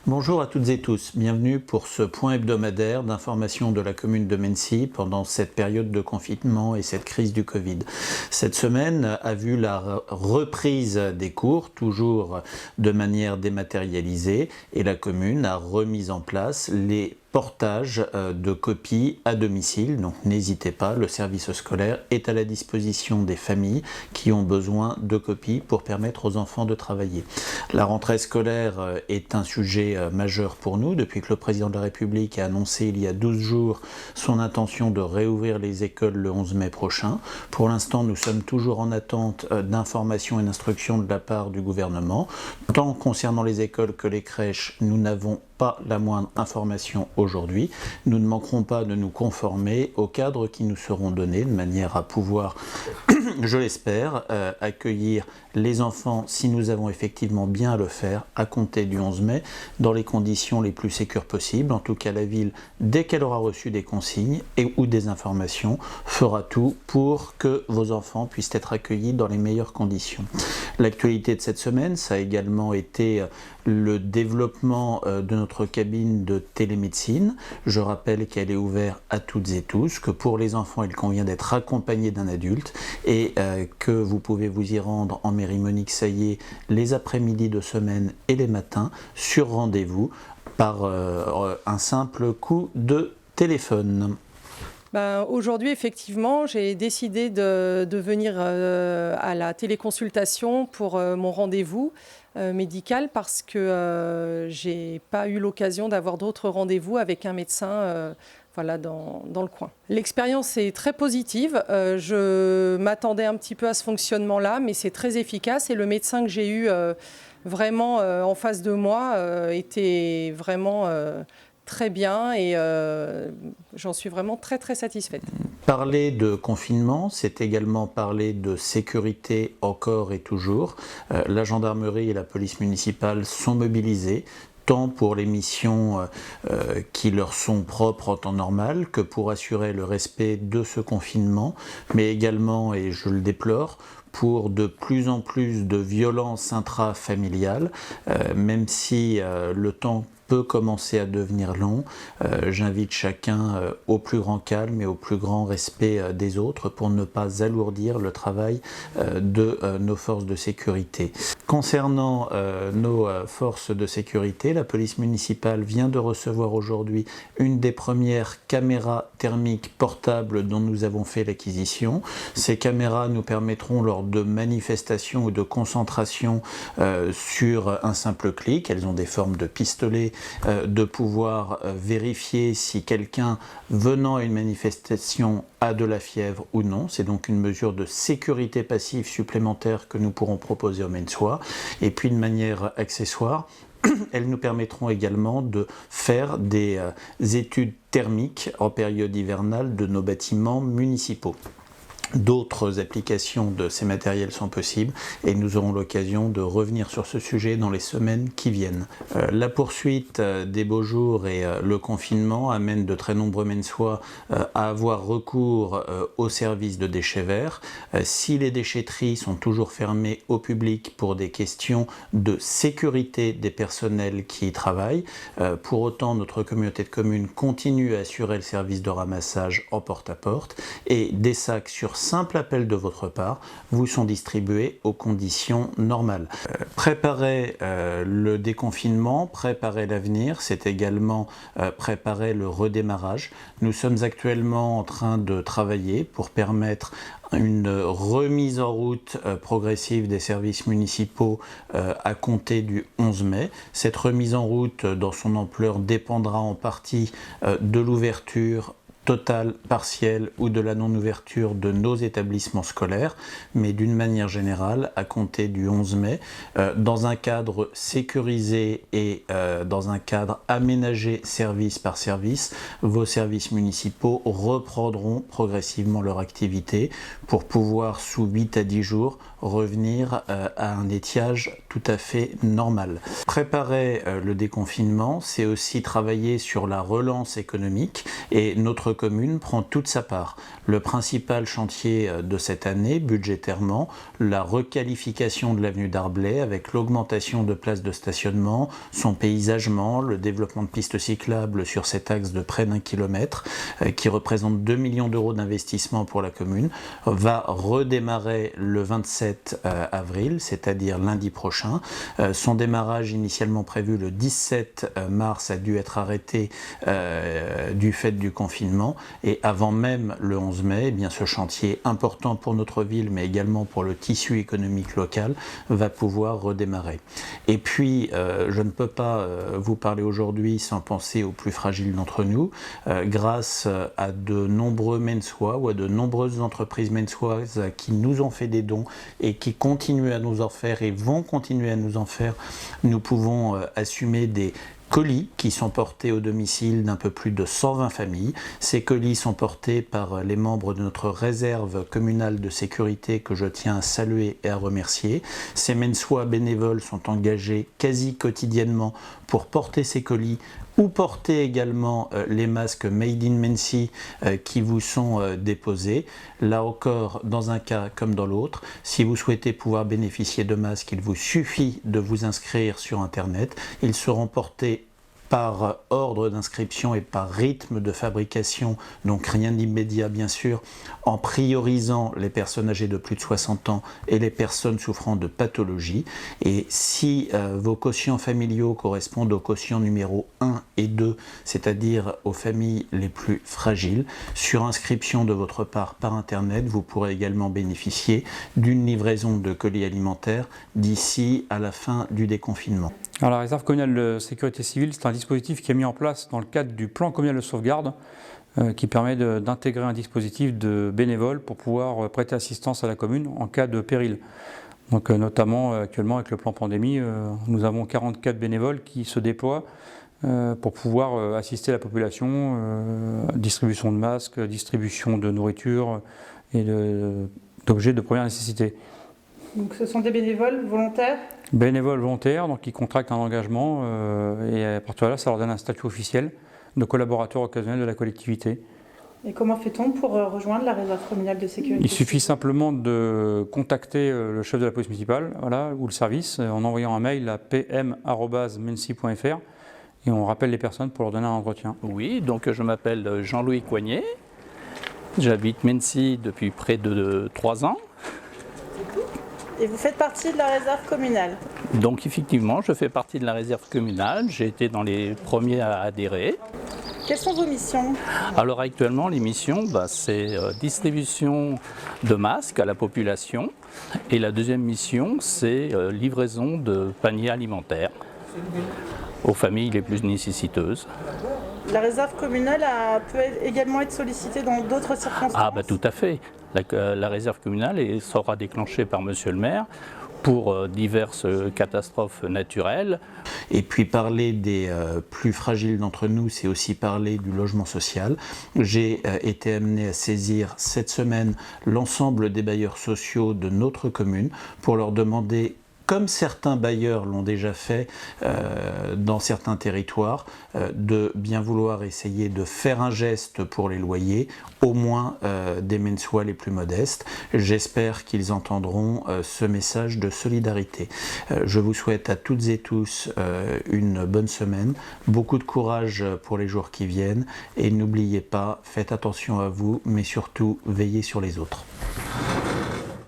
Bonjour à toutes et tous, bienvenue pour ce point hebdomadaire d'information de la commune de Mennecy pendant cette période de confinement et cette crise du Covid. Cette semaine a vu la reprise des cours, toujours de manière dématérialisée, et la commune a remis en place les portage de copies à domicile, donc n'hésitez pas, le service scolaire est à la disposition des familles qui ont besoin de copies pour permettre aux enfants de travailler. La rentrée scolaire est un sujet majeur pour nous depuis que le président de la République a annoncé il y a 12 jours son intention de réouvrir les écoles le 11 mai prochain. Pour l'instant, nous sommes toujours en attente d'informations et d'instructions de la part du gouvernement. Tant concernant les écoles que les crèches, nous n'avons pas la moindre information aujourd'hui. Nous ne manquerons pas de nous conformer aux cadres qui nous seront donnés de manière à pouvoir, je l'espère, accueillir les enfants, si nous avons effectivement bien à le faire, à compter du 11 mai, dans les conditions les plus sécures possibles. En tout cas, la ville, dès qu'elle aura reçu des consignes ou des informations, fera tout pour que vos enfants puissent être accueillis dans les meilleures conditions. L'actualité de cette semaine, ça a également été le développement de notre cabine de télémédecine. Je rappelle qu'elle est ouverte à toutes et tous, que pour les enfants, il convient d'être accompagné d'un adulte et que vous pouvez vous y rendre en mairie Monique Saillé les après-midi de semaine et les matins sur rendez-vous par un simple coup de téléphone. Aujourd'hui, effectivement, j'ai décidé de venir à la téléconsultation pour mon rendez-vous médical parce que j'ai pas eu l'occasion d'avoir d'autres rendez-vous avec un médecin dans le coin. L'expérience est très positive. Je m'attendais un petit peu à ce fonctionnement-là, mais c'est très efficace et le médecin que j'ai eu vraiment en face de moi était vraiment très bien et j'en suis vraiment très très satisfaite. Parler de confinement, c'est également parler de sécurité encore et toujours. La gendarmerie et la police municipale sont mobilisées, tant pour les missions qui leur sont propres en temps normal que pour assurer le respect de ce confinement, mais également, et je le déplore, pour de plus en plus de violences intrafamiliales, même si le temps peut commencer à devenir long. J'invite chacun au plus grand calme et au plus grand respect des autres pour ne pas alourdir le travail de nos forces de sécurité. Concernant nos forces de sécurité, la police municipale vient de recevoir aujourd'hui une des premières caméras thermiques portables dont nous avons fait l'acquisition. Ces caméras nous permettront lors de manifestations ou de concentrations sur un simple clic, elles ont des formes de pistolets, de pouvoir vérifier si quelqu'un venant à une manifestation a de la fièvre ou non. C'est donc une mesure de sécurité passive supplémentaire que nous pourrons proposer aux Menneçois. Et puis de manière accessoire, elles nous permettront également de faire des études thermiques en période hivernale de nos bâtiments municipaux. D'autres applications de ces matériels sont possibles et nous aurons l'occasion de revenir sur ce sujet dans les semaines qui viennent. La poursuite des beaux jours et le confinement amènent de très nombreux Menneçois à avoir recours aux services de déchets verts. Si les déchetteries sont toujours fermées au public pour des questions de sécurité des personnels qui y travaillent, pour autant notre communauté de communes continue à assurer le service de ramassage en porte-à-porte et des sacs sur simple appel de votre part vous sont distribués aux conditions normales. Préparer le déconfinement, préparer l'avenir, c'est également préparer le redémarrage. Nous sommes actuellement en train de travailler pour permettre une remise en route progressive des services municipaux à compter du 11 mai. Cette remise en route dans son ampleur dépendra en partie de l'ouverture totale, partielle ou de la non-ouverture de nos établissements scolaires, mais d'une manière générale, à compter du 11 mai, dans un cadre sécurisé et dans un cadre aménagé service par service, vos services municipaux reprendront progressivement leur activité pour pouvoir, sous 8 à 10 jours, revenir à un étiage tout à fait normal. Préparer le déconfinement, c'est aussi travailler sur la relance économique et notre commune prend toute sa part. Le principal chantier de cette année, budgétairement, la requalification de l'avenue d'Arblay avec l'augmentation de places de stationnement, son paysagement, le développement de pistes cyclables sur cet axe de près d'1 kilomètre qui représente 2 millions d'euros d'investissement pour la commune, va redémarrer le 27 avril, c'est-à-dire lundi prochain. Son démarrage initialement prévu le 17 mars a dû être arrêté du fait du confinement et avant même le 11 mai, eh bien, ce chantier important pour notre ville mais également pour le tissu économique local va pouvoir redémarrer. Et puis je ne peux pas vous parler aujourd'hui sans penser aux plus fragiles d'entre nous. Grâce à de nombreux Mensois ou à de nombreuses entreprises mensoises qui nous ont fait des dons et qui continuent à nous en faire et vont continuer à nous en faire, nous pouvons assumer des colis qui sont portés au domicile d'un peu plus de 120 familles. Ces colis sont portés par les membres de notre réserve communale de sécurité que je tiens à saluer et à remercier. Ces Mensois bénévoles sont engagés quasi quotidiennement pour porter ces colis ou porter également les masques Made in Mency qui vous sont déposés. Là encore, dans un cas comme dans l'autre, si vous souhaitez pouvoir bénéficier de masques, il vous suffit de vous inscrire sur Internet. Ils seront portés par ordre d'inscription et par rythme de fabrication, donc rien d'immédiat bien sûr, en priorisant les personnes âgées de plus de 60 ans et les personnes souffrant de pathologies. Et si vos quotients familiaux correspondent aux quotients numéro 1 et 2, c'est-à-dire aux familles les plus fragiles, sur inscription de votre part par Internet, vous pourrez également bénéficier d'une livraison de colis alimentaires d'ici à la fin du déconfinement. Alors, la réserve communale de sécurité civile, c'est un dispositif qui est mis en place dans le cadre du plan communal de sauvegarde qui permet d'intégrer un dispositif de bénévoles pour pouvoir prêter assistance à la commune en cas de péril. Donc, notamment actuellement avec le plan pandémie, nous avons 44 bénévoles qui se déploient pour pouvoir assister la population, distribution de masques, distribution de nourriture et d'objets de première nécessité. Donc ce sont des bénévoles volontaires ? Bénévoles volontaires, donc ils contractent un engagement et à partir de là, ça leur donne un statut officiel de collaborateur occasionnel de la collectivité. Et comment fait-on pour rejoindre la réserve communale de sécurité ? Il suffit simplement de contacter le chef de la police municipale ou le service en envoyant un mail à pm@mency.fr et on rappelle les personnes pour leur donner un entretien. Oui, donc je m'appelle Jean-Louis Coignet, j'habite Mency depuis près de 3 ans. Et vous faites partie de la réserve communale ? Donc effectivement, je fais partie de la réserve communale, j'ai été dans les premiers à adhérer. Quelles sont vos missions ? Alors actuellement, les missions, c'est distribution de masques à la population. Et la deuxième mission, c'est livraison de paniers alimentaires aux familles les plus nécessiteuses. La réserve communale peut également être sollicitée dans d'autres circonstances ? Ah tout à fait. La réserve communale sera déclenchée par Monsieur le maire pour diverses catastrophes naturelles. Et puis parler des plus fragiles d'entre nous, c'est aussi parler du logement social. J'ai été amené à saisir cette semaine l'ensemble des bailleurs sociaux de notre commune pour leur demander, comme certains bailleurs l'ont déjà fait dans certains territoires, de bien vouloir essayer de faire un geste pour les loyers, au moins des Mensois les plus modestes. J'espère qu'ils entendront ce message de solidarité. Je vous souhaite à toutes et tous une bonne semaine, beaucoup de courage pour les jours qui viennent et n'oubliez pas, faites attention à vous, mais surtout veillez sur les autres.